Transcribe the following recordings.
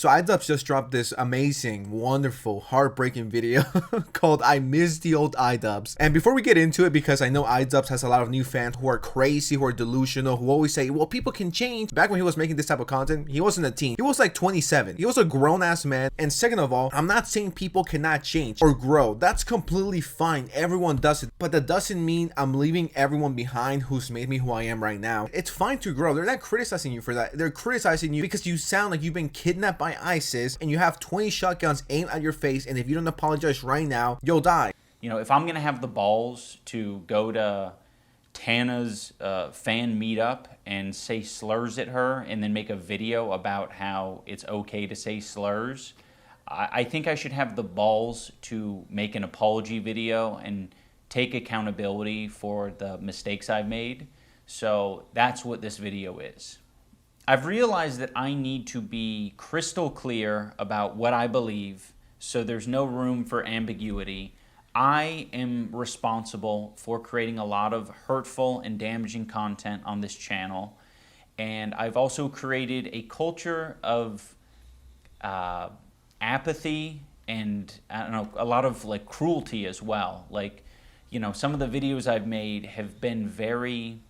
So iDubbbz just dropped this amazing, wonderful, heartbreaking video called I Miss the Old iDubbbz. And before we get into it, because I know iDubbbz has a lot of new fans who are crazy, who are delusional, who always say, well, people can change. Back when he was making this type of content, he wasn't a teen. He was like 27. He was a grown-ass man. And second of all, I'm not saying people cannot change or grow. That's completely fine. Everyone does it. But that doesn't mean I'm leaving everyone behind who's made me who I am right now. It's fine to grow. They're not criticizing you for that. They're criticizing you because you sound like you've been kidnapped by ISIS and you have 20 shotguns aimed at your face, and if you don't apologize right now, you'll die. You know, if I'm going to have the balls to go to Tana's fan meetup and say slurs at her and then make a video about how it's okay to say slurs, I think I should have the balls to make an apology video and take accountability for the mistakes I've made. So that's what this video is. I've realized that I need to be crystal clear about what I believe, so there's no room for ambiguity. I am responsible for creating a lot of hurtful and damaging content on this channel, and I've also created a culture of apathy and, I don't know, a lot of like cruelty as well. Like, you know, some of the videos I've made have been very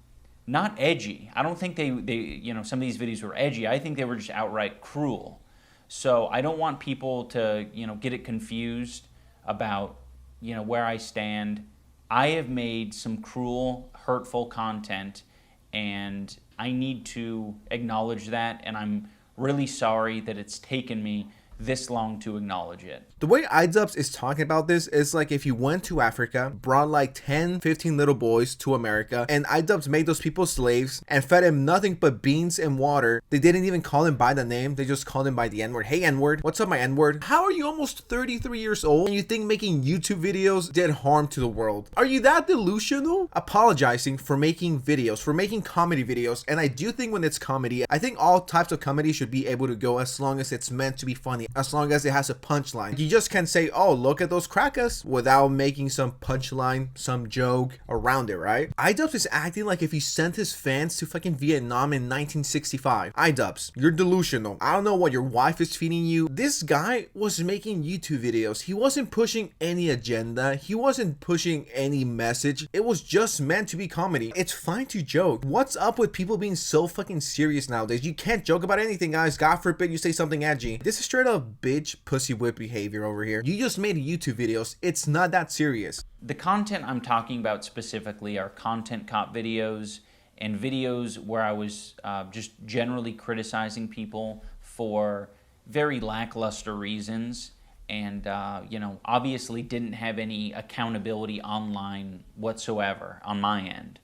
not edgy. I don't think they you know, some of these videos were edgy. I think they were just outright cruel. So I don't want people to, you know, get it confused about, you know, where I stand. I have made some cruel, hurtful content, and I need to acknowledge that, and I'm really sorry that it's taken me this long to acknowledge it. The way iDubbbz is talking about this is like if you went to Africa, brought like 10, 15 little boys to America, and iDubbbz made those people slaves and fed him nothing but beans and water. They didn't even call him by the name. They just called him by the N-word. Hey, N-word. What's up, my N-word? How are you almost 33 years old and you think making YouTube videos did harm to the world? Are you that delusional? Apologizing for making videos, for making comedy videos. And I do think when it's comedy, I think all types of comedy should be able to go as long as it's meant to be funny, as long as it has a punchline. You just can't say, oh, look at those crackers, without making some punchline, some joke around it, right? iDubbbz is acting like if he sent his fans to fucking Vietnam in 1965. iDubbbz, you're delusional. I don't know what your wife is feeding you. This guy was making YouTube videos. He wasn't pushing any agenda. He wasn't pushing any message. It was just meant to be comedy. It's fine to joke. What's up with people being so fucking serious nowadays? You can't joke about anything, guys. God forbid you say something edgy. This is straight up bitch pussy whip behavior over here. You just made YouTube videos. It's not that serious. The content I'm talking about specifically are content cop videos and videos where I was just generally criticizing people for very lackluster reasons, and you know, obviously didn't have any accountability online whatsoever on my end.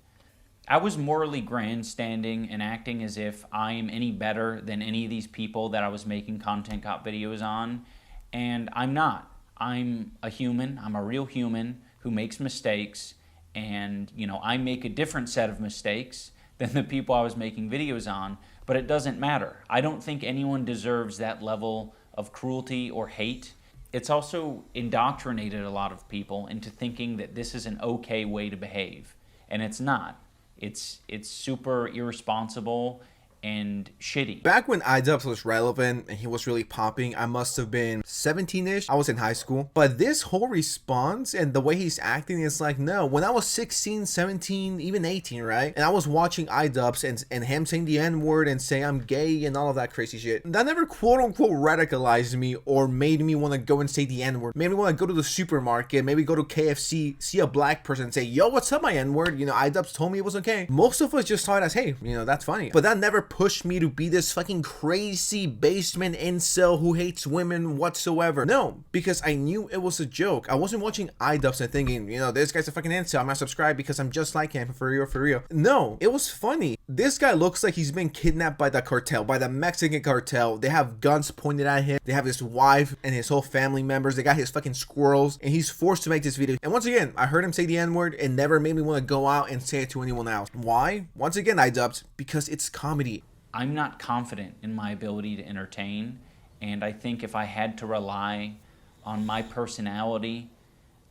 I was morally grandstanding and acting as if I am any better than any of these people that I was making content cop videos on, and I'm not. I'm a human. I'm a real human who makes mistakes, and, you know, I make a different set of mistakes than the people I was making videos on, but it doesn't matter. I don't think anyone deserves that level of cruelty or hate. It's also indoctrinated a lot of people into thinking that this is an okay way to behave, and it's not. It's super irresponsible and shitty. Back when iDubbbz was relevant and he was really popping, I must have been 17-ish. I was in high school. But this whole response and the way he's acting is like, no, when I was 16, 17, even 18, right? And I was watching iDubbbz and him saying the N-word and saying I'm gay and all of that crazy shit. That never quote unquote radicalized me or made me want to go and say the N-word. Made me want to go to the supermarket, maybe go to KFC, see a black person and say, yo, what's up, my N-word? You know, iDubbbz told me it was okay. Most of us just saw it as, hey, you know, that's funny. But that never pushed me to be this fucking crazy basement incel who hates women whatsoever. No, because I knew it was a joke. I wasn't watching iDubbbz and thinking, you know, this guy's a fucking incel, I'm not subscribed because I'm just like him, for real, for real. No, it was funny. This guy looks like he's been kidnapped by the cartel, by the Mexican cartel. They have guns pointed at him. They have his wife and his whole family members. They got his fucking squirrels, and he's forced to make this video. And once again, I heard him say the N-word. It never made me want to go out and say it to anyone else. Why? Once again, iDubbbz, because it's comedy. I'm not confident in my ability to entertain, and I think if I had to rely on my personality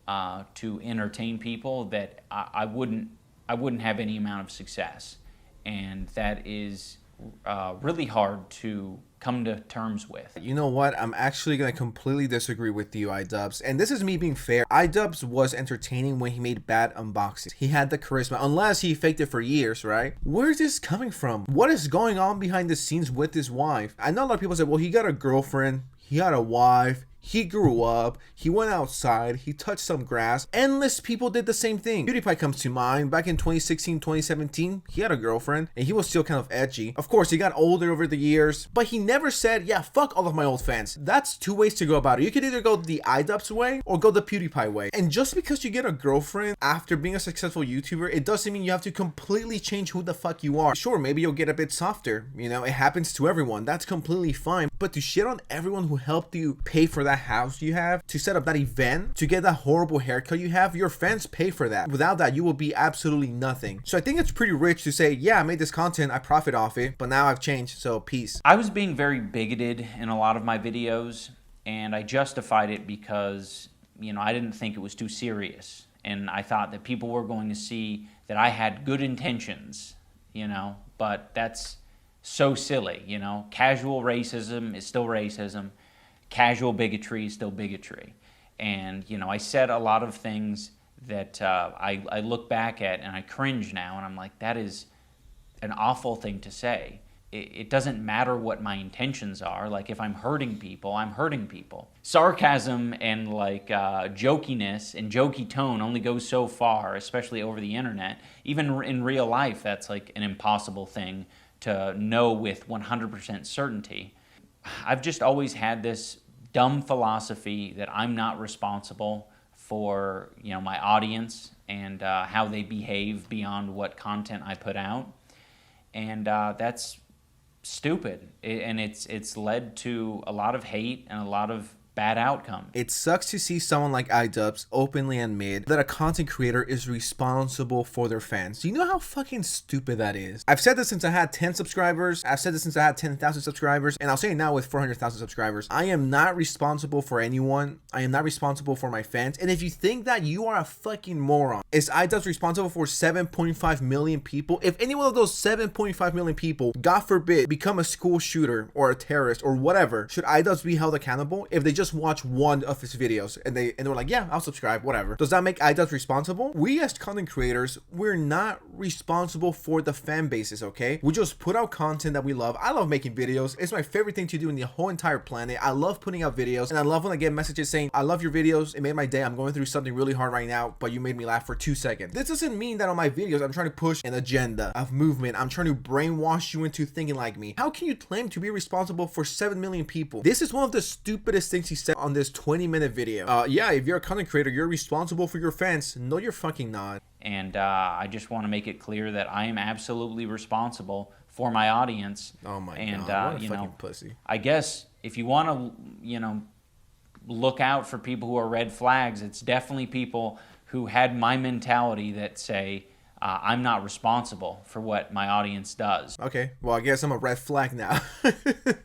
to entertain people, that I wouldn't have any amount of success, and that is really hard to come to terms with. You know what? I'm actually going to completely disagree with you, iDubbbz. And this is me being fair. iDubbbz was entertaining when he made bad unboxings. He had the charisma, unless he faked it for years, right? Where is this coming from? What is going on behind the scenes with his wife? I know a lot of people say, well, he got a girlfriend, he had a wife, he grew up, he went outside, he touched some grass. Endless people did the same thing. PewDiePie comes to mind. Back in 2016, 2017, he had a girlfriend and he was still kind of edgy. Of course, he got older over the years, but he never said, yeah, fuck all of my old fans. That's two ways to go about it. You could either go the iDubbbz way or go the PewDiePie way. And just because you get a girlfriend after being a successful YouTuber, it doesn't mean you have to completely change who the fuck you are. Sure, maybe you'll get a bit softer. You know, it happens to everyone. That's completely fine. But to shit on everyone who helped you pay for that house you have, to set up that event, to get that horrible haircut you have, your fans pay for that. Without that, you will be absolutely nothing. So I think it's pretty rich to say, yeah, I made this content, I profit off it, but now I've changed, so peace. I was being very bigoted in a lot of my videos, and I justified it because, you know, I didn't think it was too serious. And I thought that people were going to see that I had good intentions, you know, but that's so silly, you know. Casual racism is still racism. Casual bigotry is still bigotry. And, you know, I said a lot of things that I look back at and I cringe now, and I'm like, that is an awful thing to say. It doesn't matter what my intentions are. Like, if I'm hurting people, I'm hurting people. Sarcasm and, like, jokiness and jokey tone only goes so far, especially over the internet. Even in real life, that's, like, an impossible thing to know with 100% certainty. I've just always had this dumb philosophy that I'm not responsible for, you know, my audience and how they behave beyond what content I put out. And that's stupid. And it's led to a lot of hate and a lot of bad outcome. It sucks to see someone like iDubbbz openly admit that a content creator is responsible for their fans. Do you know how fucking stupid that is? I've said this since I had 10 subscribers. I've said this since I had 10,000 subscribers. And I'll say it now with 400,000 subscribers. I am not responsible for anyone. I am not responsible for my fans. And if you think that, you are a fucking moron. Is iDubbbz responsible for 7.5 million people? If any one of those 7.5 million people, God forbid, become a school shooter or a terrorist or whatever, should iDubbbz be held accountable if they just watch one of his videos and they were like, yeah, I'll subscribe, whatever? Does that make iDubbbz responsible? We as content creators, we're not responsible for the fan bases, okay? We just put out content that we love. I love making videos. It's my favorite thing to do in the whole entire planet. I love putting out videos, and I love when I get messages saying, I love your videos, it made my day, I'm going through something really hard right now, but you made me laugh for 2 seconds. This doesn't mean that on my videos I'm trying to push an agenda of movement. I'm trying to brainwash you into thinking like me. How can you claim to be responsible for 7 million people? This is one of the stupidest things he said on this 20-minute video. Yeah, if you're a content creator, you're responsible for your fans. No, you're fucking not. And I just want to make it clear that I am absolutely responsible for my audience. Oh my God, what a fucking pussy. I guess if you want to, you know, look out for people who are red flags, it's definitely people who had my mentality that say, I'm not responsible for what my audience does. Okay, well, I guess I'm a red flag now.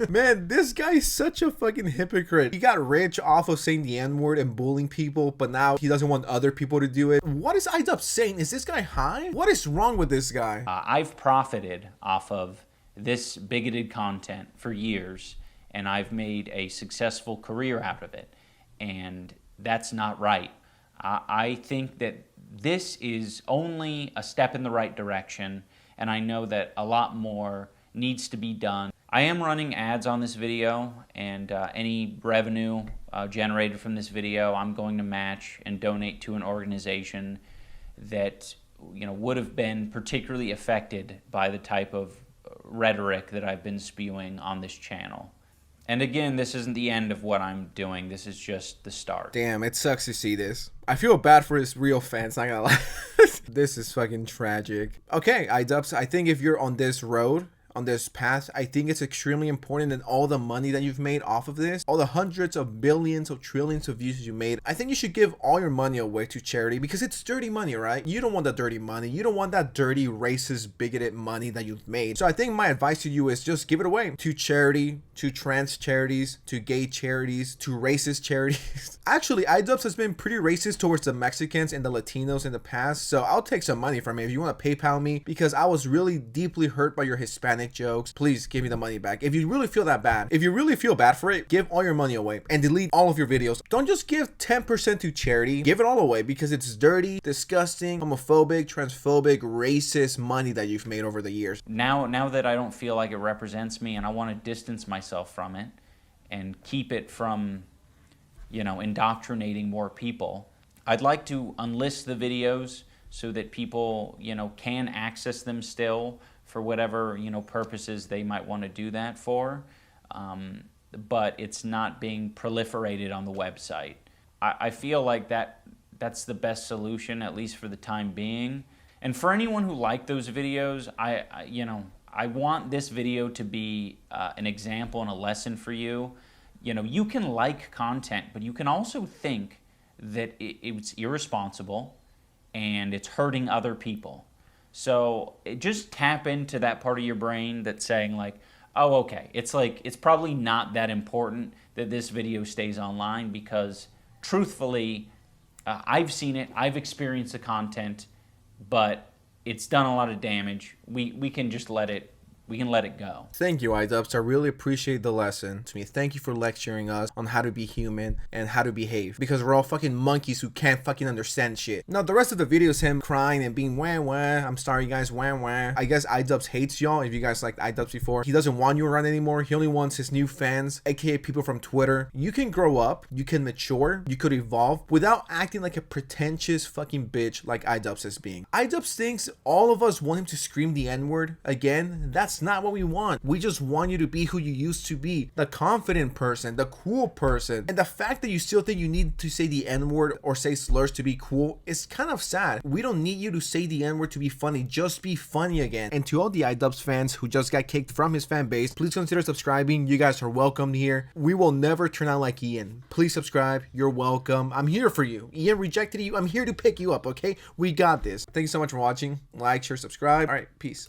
Man, this guy is such a fucking hypocrite. He got rich off of saying the N-word and bullying people, but now he doesn't want other people to do it. What is iDubbbz saying? Is this guy high? What is wrong with this guy? I've profited off of this bigoted content for years, and I've made a successful career out of it, and that's not right. I think that this is only a step in the right direction, and I know that a lot more needs to be done. I am running ads on this video, and any revenue generated from this video I'm going to match and donate to an organization that, you know, would have been particularly affected by the type of rhetoric that I've been spewing on this channel. And again, this isn't the end of what I'm doing. This is just the start. Damn, it sucks to see this. I feel bad for his real fans, not gonna lie. This is fucking tragic. Okay, iDubbbz, I think if you're on this road, on this path, I think it's extremely important that all the money that you've made off of this, all the hundreds of billions of trillions of views you made, I think you should give all your money away to charity, because it's dirty money, right? You don't want that dirty money. You don't want that dirty, racist, bigoted money that you've made. So I think my advice to you is just give it away to charity, to trans charities, to gay charities, to racist charities. Actually, iDubbbz has been pretty racist towards the Mexicans and the Latinos in the past, so I'll take some money from it if you want to PayPal me, because I was really deeply hurt by your Hispanic satanic jokes, please give me the money back. If you really feel that bad, if you really feel bad for it, give all your money away and delete all of your videos. Don't just give 10% to charity. Give it all away because it's dirty, disgusting, homophobic, transphobic, racist money that you've made over the years. Now that I don't feel like it represents me and I want to distance myself from it and keep it from, you know, indoctrinating more people, I'd like to unlist the videos so that people, you know, can access them still for whatever, you know, purposes they might want to do that for. But it's not being proliferated on the website. I feel like that's the best solution, at least for the time being. And for anyone who liked those videos, I want this video to be an example and a lesson for you. You know, you can like content, but you can also think that it's irresponsible and it's hurting other people. So just tap into that part of your brain that's saying like, oh, okay, it's probably not that important that this video stays online, because truthfully, I've seen it, I've experienced the content, but it's done a lot of damage. We can just let it go. Thank you, iDubbbz. I really appreciate the lesson. To me, thank you for lecturing us on how to be human and how to behave, because we're all fucking monkeys who can't fucking understand shit. Now, the rest of the video is him crying and being wah wah. I'm sorry, guys, wah wah. I guess iDubbbz hates y'all. If you guys liked iDubbbz before, he doesn't want you around anymore. He only wants his new fans, aka people from Twitter. You can grow up, you can mature, you could evolve without acting like a pretentious fucking bitch like iDubbbz is being. iDubbbz thinks all of us want him to scream the N-word again. That's not what we want. We just want you to be who you used to be, the confident person, the cool person. And the fact that you still think you need to say the N-word or say slurs to be cool is kind of sad. We don't need you to say the N-word to be funny. Just be funny again. And to all the iDubbbz fans who just got kicked from his fan base, please consider subscribing. You guys are welcome here. We will never turn out like Ian. Please subscribe. You're welcome. I'm here for you. Ian rejected you. I'm here to pick you up, okay? We got this. Thank you so much for watching. Like, share, subscribe. All right, peace.